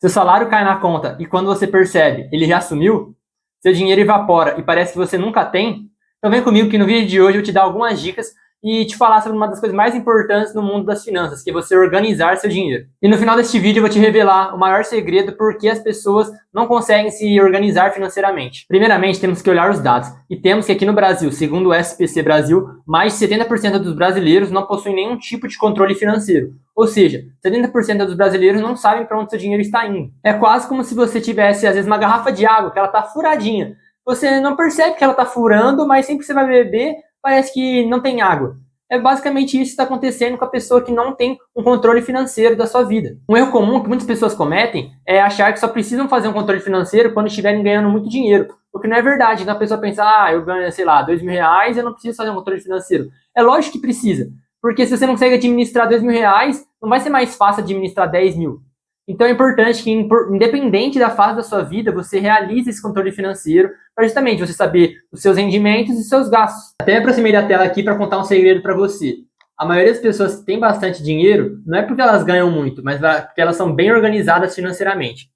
Seu salário cai na conta e quando você percebe, ele já sumiu, seu dinheiro evapora e parece que você nunca tem. Então vem comigo que no vídeo de hoje eu te dar algumas dicas e te falar sobre uma das coisas mais importantes no mundo das finanças, que é você organizar seu dinheiro. E no final deste vídeo eu vou te revelar o maior segredo por que as pessoas não conseguem se organizar financeiramente. Primeiramente, temos que olhar os dados. E temos que aqui no Brasil, segundo o SPC Brasil, mais de 70% dos brasileiros não possuem nenhum tipo de controle financeiro. Ou seja, 70% dos brasileiros não sabem para onde seu dinheiro está indo. É quase como se você tivesse, às vezes, uma garrafa de água que ela está furadinha. Você não percebe que ela está furando, mas sempre que você vai beber, parece que não tem água. É basicamente isso que está acontecendo com a pessoa que não tem um controle financeiro da sua vida. Um erro comum que muitas pessoas cometem é achar que só precisam fazer um controle financeiro quando estiverem ganhando muito dinheiro. O que não é verdade. Então a pessoa pensa, eu ganho, sei lá, R$2.000, eu não preciso fazer um controle financeiro. É lógico que precisa. Porque se você não consegue administrar R$2.000, não vai ser mais fácil administrar 10 mil. Então é importante que, independente da fase da sua vida, você realize esse controle financeiro para justamente você saber os seus rendimentos e seus gastos. Até me aproximei da tela aqui para contar um segredo para você. A maioria das pessoas que tem bastante dinheiro não é porque elas ganham muito, mas porque elas são bem organizadas financeiramente.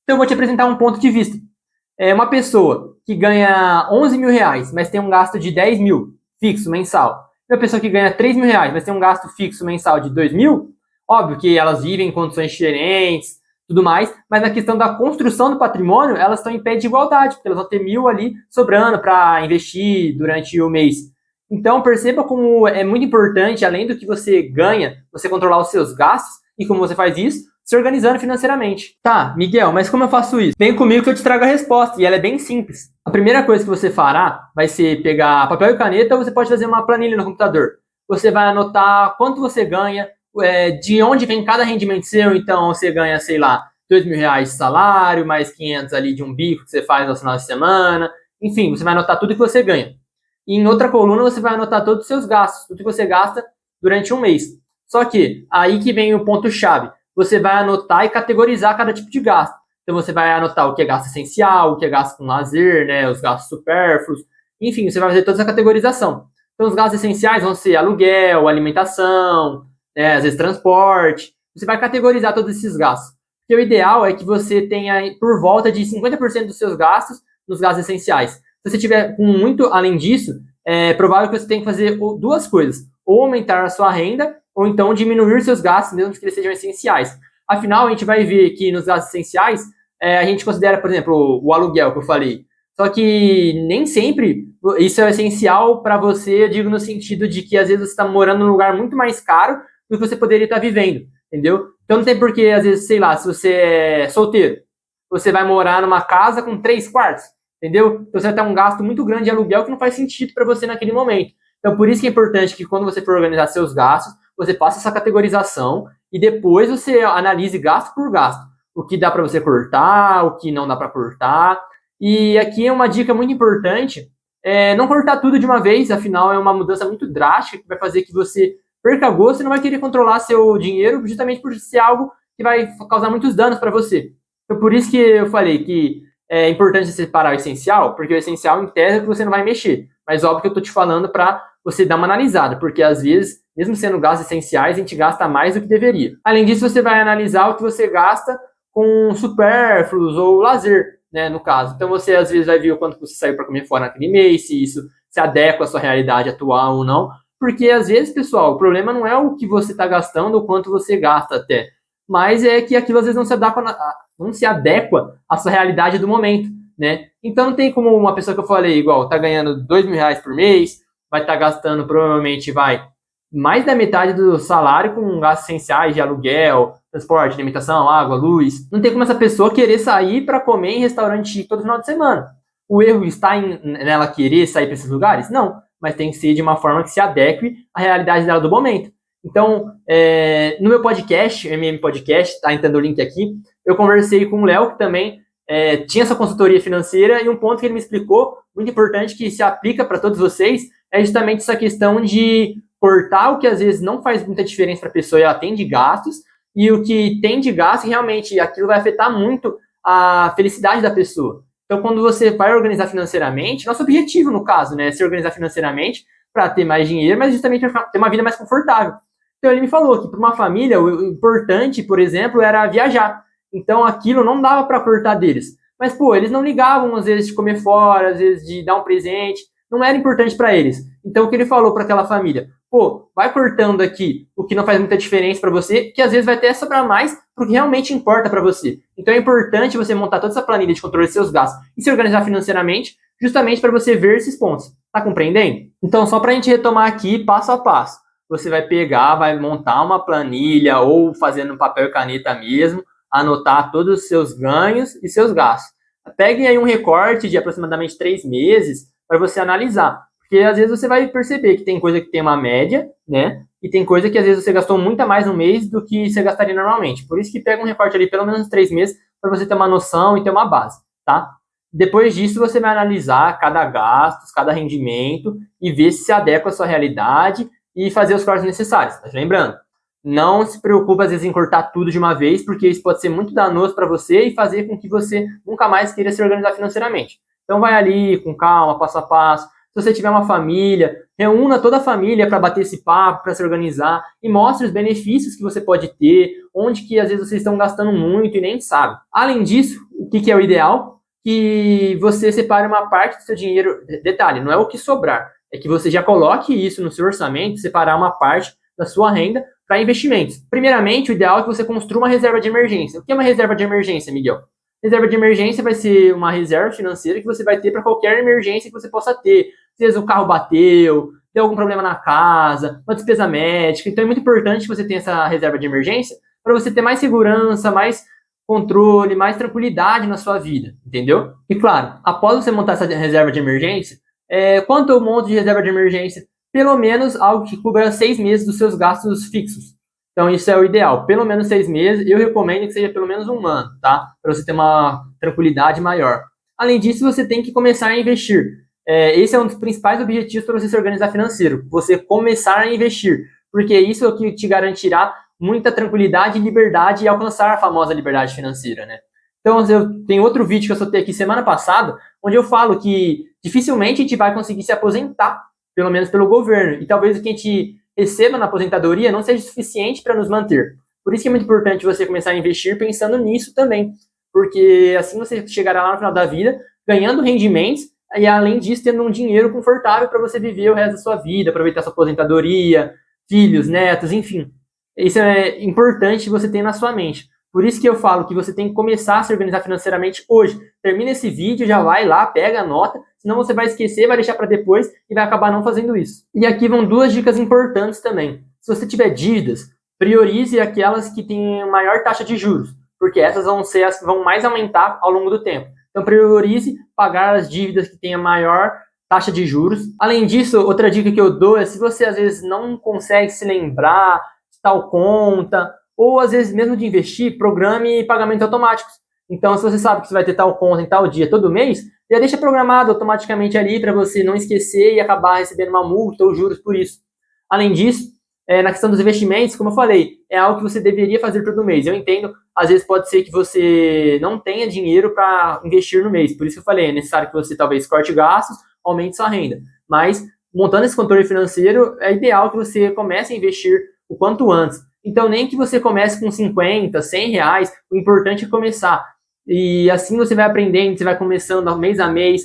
Então eu vou te apresentar um ponto de vista. É uma pessoa que ganha R$11.000, mas tem um gasto de 10 mil fixo mensal. E uma pessoa que ganha R$3.000, mas tem um gasto fixo mensal de 2 mil. Óbvio que elas vivem em condições diferentes, tudo mais, mas na questão da construção do patrimônio, elas estão em pé de igualdade, porque elas vão ter 1.000 ali sobrando para investir durante o mês. Então, perceba como é muito importante, além do que você ganha, você controlar os seus gastos, e como você faz isso, se organizando financeiramente. Tá, Miguel, mas como eu faço isso? Vem comigo que eu te trago a resposta, e ela é bem simples. A primeira coisa que você fará vai ser pegar papel e caneta, ou você pode fazer uma planilha no computador. Você vai anotar quanto você ganha, de onde vem cada rendimento seu. Então você ganha, sei lá, R$2.000 de salário, mais 500 ali de um bico que você faz no final de semana. Enfim, você vai anotar tudo que você ganha. E em outra coluna você vai anotar todos os seus gastos, tudo que você gasta durante um mês. Só que aí que vem o ponto-chave. Você vai anotar e categorizar cada tipo de gasto. Então você vai anotar o que é gasto essencial, o que é gasto com lazer, né, os gastos supérfluos. Enfim, você vai fazer toda essa categorização. Então os gastos essenciais vão ser aluguel, alimentação, às vezes transporte. Você vai categorizar todos esses gastos. Porque o ideal é que você tenha por volta de 50% dos seus gastos nos gastos essenciais. Se você tiver com muito além disso, é provável que você tenha que fazer duas coisas. Ou aumentar a sua renda, ou então diminuir seus gastos, mesmo que eles sejam essenciais. Afinal, a gente vai ver que nos gastos essenciais, a gente considera, por exemplo, o aluguel que eu falei. Só que nem sempre isso é essencial para você, eu digo no sentido de que às vezes você está morando num lugar muito mais caro do que você poderia estar vivendo, entendeu? Então não tem porquê, às vezes, sei lá, se você é solteiro, você vai morar numa casa com 3 quartos, entendeu? Então você vai ter um gasto muito grande de aluguel que não faz sentido para você naquele momento. Então por isso que é importante que quando você for organizar seus gastos, você faça essa categorização e depois você analise gasto por gasto. O que dá para você cortar, o que não dá para cortar. E aqui é uma dica muito importante, não cortar tudo de uma vez, afinal é uma mudança muito drástica que vai fazer que você perca gosto e não vai querer controlar seu dinheiro justamente por ser algo que vai causar muitos danos para você. Então, por isso que eu falei que é importante separar o essencial, porque o essencial, em tese, é que você não vai mexer. Mas óbvio que eu estou te falando para você dar uma analisada, porque às vezes, mesmo sendo gastos essenciais, a gente gasta mais do que deveria. Além disso, você vai analisar o que você gasta com supérfluos ou lazer, né, no caso. Então, você às vezes vai ver o quanto você saiu para comer fora naquele mês, se isso se adequa à sua realidade atual ou não. Porque às vezes, pessoal, o problema não é o que você está gastando ou quanto você gasta até, mas é que aquilo às vezes não se adequa à sua realidade do momento, né? Então não tem como uma pessoa que eu falei, igual, tá ganhando R$2.000 por mês, vai estar gastando provavelmente, mais da metade do salário com gastos essenciais de aluguel, transporte, alimentação, água, luz. Não tem como essa pessoa querer sair para comer em restaurante todo final de semana. O erro está nela querer sair para esses lugares? Não. Mas tem que ser de uma forma que se adeque à realidade dela do momento. Então, no meu podcast, MM Podcast, tá entrando o link aqui, eu conversei com o Léo, que também tinha essa consultoria financeira, e um ponto que ele me explicou, muito importante, que se aplica para todos vocês, é justamente essa questão de cortar o que às vezes não faz muita diferença para a pessoa e ela tem de gastos, e o que tem de gasto, realmente, aquilo vai afetar muito a felicidade da pessoa. Então, quando você vai organizar financeiramente, nosso objetivo, no caso, né, é se organizar financeiramente para ter mais dinheiro, mas justamente para ter uma vida mais confortável. Então, ele me falou que para uma família, o importante, por exemplo, era viajar. Então aquilo não dava para cortar deles. Mas, pô, eles não ligavam, às vezes, de comer fora, às vezes, de dar um presente. Não era importante para eles. Então, o que ele falou para aquela família? Pô, vai cortando aqui o que não faz muita diferença para você, que às vezes vai até sobrar mais pro que realmente importa para você. Então, é importante você montar toda essa planilha de controle dos seus gastos e se organizar financeiramente, justamente para você ver esses pontos. Tá compreendendo? Então, só para a gente retomar aqui, passo a passo. Você vai pegar, vai montar uma planilha ou fazendo no papel e caneta mesmo, anotar todos os seus ganhos e seus gastos. Pegue aí um recorte de aproximadamente 3 meses para você analisar. Porque às vezes você vai perceber que tem coisa que tem uma média, né? E tem coisa que às vezes você gastou muito mais no mês do que você gastaria normalmente. Por isso que pega um recorte ali pelo menos 3 meses para você ter uma noção e ter uma base, tá? Depois disso, você vai analisar cada gasto, cada rendimento e ver se adequa à sua realidade e fazer os cortes necessários. Mas lembrando, não se preocupe às vezes em cortar tudo de uma vez, porque isso pode ser muito danoso para você e fazer com que você nunca mais queira se organizar financeiramente. Então vai ali com calma, passo a passo. Se você tiver uma família, reúna toda a família para bater esse papo, para se organizar e mostre os benefícios que você pode ter, onde que às vezes vocês estão gastando muito e nem sabe. Além disso, o que é o ideal? Que você separe uma parte do seu dinheiro. Detalhe, não é o que sobrar, é que você já coloque isso no seu orçamento, separar uma parte da sua renda para investimentos. Primeiramente, o ideal é que você construa uma reserva de emergência. O que é uma reserva de emergência, Miguel? Reserva de emergência vai ser uma reserva financeira que você vai ter para qualquer emergência que você possa ter. Às vezes o carro bateu, deu algum problema na casa, uma despesa médica. Então é muito importante que você tenha essa reserva de emergência para você ter mais segurança, mais controle, mais tranquilidade na sua vida, entendeu? E claro, após você montar essa reserva de emergência, quanto eu monto de reserva de emergência? Pelo menos algo que cubra 6 meses dos seus gastos fixos. Então isso é o ideal, pelo menos 6 meses. Eu recomendo que seja pelo menos 1 ano, tá? Para você ter uma tranquilidade maior. Além disso, você tem que começar a investir. Esse é um dos principais objetivos para você se organizar financeiro. Você começar a investir, porque isso é o que te garantirá muita tranquilidade e liberdade e alcançar a famosa liberdade financeira, né? Então, eu tenho outro vídeo que eu soltei aqui semana passada, onde eu falo que dificilmente a gente vai conseguir se aposentar, pelo menos pelo governo, e talvez o que a gente receba na aposentadoria não seja suficiente para nos manter. Por isso que é muito importante você começar a investir pensando nisso também, porque assim você chegará lá no final da vida ganhando rendimentos e, além disso, tendo um dinheiro confortável para você viver o resto da sua vida, aproveitar sua aposentadoria, filhos, netos, enfim. Isso é importante você ter na sua mente. Por isso que eu falo que você tem que começar a se organizar financeiramente hoje. Termina esse vídeo, já vai lá, pega a nota, senão você vai esquecer, vai deixar para depois e vai acabar não fazendo isso. E aqui vão 2 dicas importantes também. Se você tiver dívidas, priorize aquelas que têm maior taxa de juros, porque essas vão ser as que vão mais aumentar ao longo do tempo. Então priorize pagar as dívidas que têm a maior taxa de juros. Além disso, outra dica que eu dou é, se você às vezes não consegue se lembrar de tal conta, ou às vezes mesmo de investir, programe pagamentos automáticos. Então, se você sabe que você vai ter tal conta em tal dia todo mês, já deixa programado automaticamente ali para você não esquecer e acabar recebendo uma multa ou juros por isso. Além disso, na questão dos investimentos, como eu falei, é algo que você deveria fazer todo mês. Eu entendo, às vezes pode ser que você não tenha dinheiro para investir no mês. Por isso que eu falei, é necessário que você talvez corte gastos, aumente sua renda. Mas, montando esse controle financeiro, é ideal que você comece a investir o quanto antes. Então, nem que você comece com 50, 100 reais, o importante é começar. E assim você vai aprendendo, você vai começando mês a mês,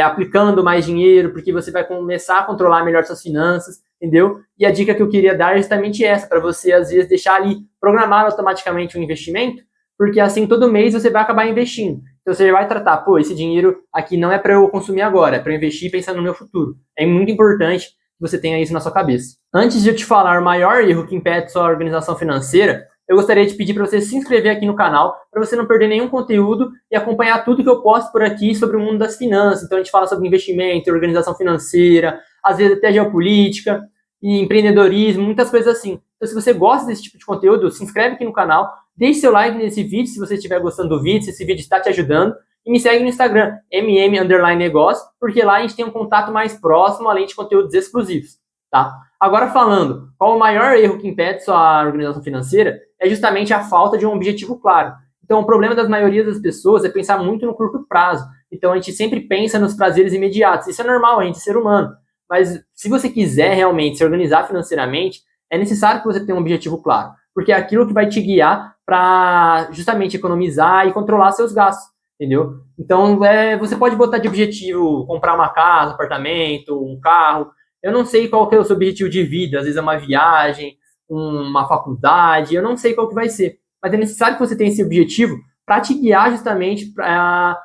aplicando mais dinheiro, porque você vai começar a controlar melhor suas finanças, entendeu? E a dica que eu queria dar é justamente essa, para você, às vezes, deixar ali programar automaticamente um investimento, porque assim, todo mês você vai acabar investindo. Então, você vai tratar, pô, esse dinheiro aqui não é para eu consumir agora, é para eu investir pensando no meu futuro. É muito importante que você tenha isso na sua cabeça. Antes de eu te falar o maior erro que impede sua organização financeira, eu gostaria de pedir para você se inscrever aqui no canal, para você não perder nenhum conteúdo e acompanhar tudo que eu posto por aqui sobre o mundo das finanças. Então a gente fala sobre investimento, organização financeira, às vezes até geopolítica e empreendedorismo, muitas coisas assim. Então, se você gosta desse tipo de conteúdo, se inscreve aqui no canal, deixe seu like nesse vídeo se você estiver gostando do vídeo, se esse vídeo está te ajudando, e me segue no Instagram, mm_negócio, porque lá a gente tem um contato mais próximo, além de conteúdos exclusivos, tá? Agora falando, qual o maior erro que impede sua organização financeira? É justamente a falta de um objetivo claro. Então, o problema das maioria das pessoas é pensar muito no curto prazo. Então, a gente sempre pensa nos prazeres imediatos. Isso é normal, a gente é ser humano. Mas, se você quiser realmente se organizar financeiramente, é necessário que você tenha um objetivo claro. Porque é aquilo que vai te guiar para justamente economizar e controlar seus gastos, entendeu? Então, você pode botar de objetivo comprar uma casa, apartamento, um carro. Eu não sei qual que é o seu objetivo de vida, às vezes é uma viagem, uma faculdade, eu não sei qual que vai ser. Mas é necessário que você tenha esse objetivo para te guiar justamente para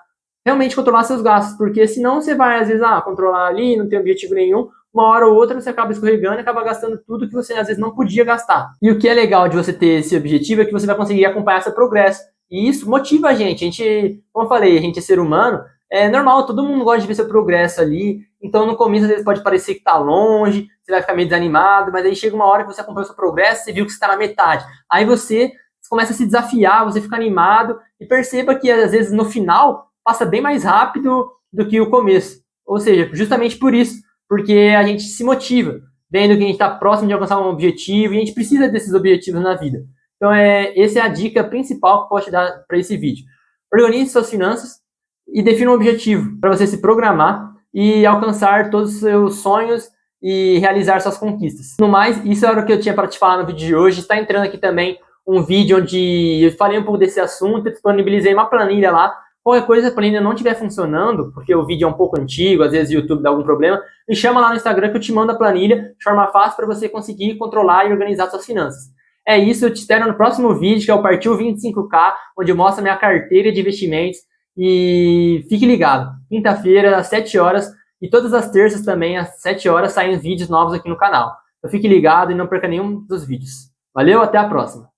realmente controlar seus gastos, porque senão você vai, às vezes, controlar ali, não tem objetivo nenhum, uma hora ou outra você acaba escorregando e acaba gastando tudo que você, às vezes, não podia gastar. E o que é legal de você ter esse objetivo é que você vai conseguir acompanhar seu progresso. E isso motiva a gente. A gente, como eu falei, a gente é ser humano, é normal, todo mundo gosta de ver seu progresso ali. Então, no começo, às vezes, pode parecer que tá longe, você vai ficar meio desanimado, mas aí chega uma hora que você acompanha o seu progresso, você viu que você está na metade. Aí você começa a se desafiar, você fica animado e perceba que, às vezes, no final, passa bem mais rápido do que o começo. Ou seja, justamente por isso, porque a gente se motiva, vendo que a gente está próximo de alcançar um objetivo e a gente precisa desses objetivos na vida. Então, essa é a dica principal que eu posso te dar para esse vídeo. Organize suas finanças e defina um objetivo para você se programar e alcançar todos os seus sonhos e realizar suas conquistas. No mais, isso era o que eu tinha para te falar no vídeo de hoje. Está entrando aqui também um vídeo onde eu falei um pouco desse assunto, disponibilizei uma planilha lá. Qualquer coisa, a planilha não estiver funcionando, porque o vídeo é um pouco antigo, às vezes o YouTube dá algum problema, me chama lá no Instagram que eu te mando a planilha de forma fácil para você conseguir controlar e organizar suas finanças. É isso, eu te espero no próximo vídeo, que é o Partiu 25K, onde eu mostro a minha carteira de investimentos. E fique ligado, quinta-feira, às 7 horas, e todas as terças também, às 7 horas, saem vídeos novos aqui no canal. Então fique ligado e não perca nenhum dos vídeos. Valeu, até a próxima!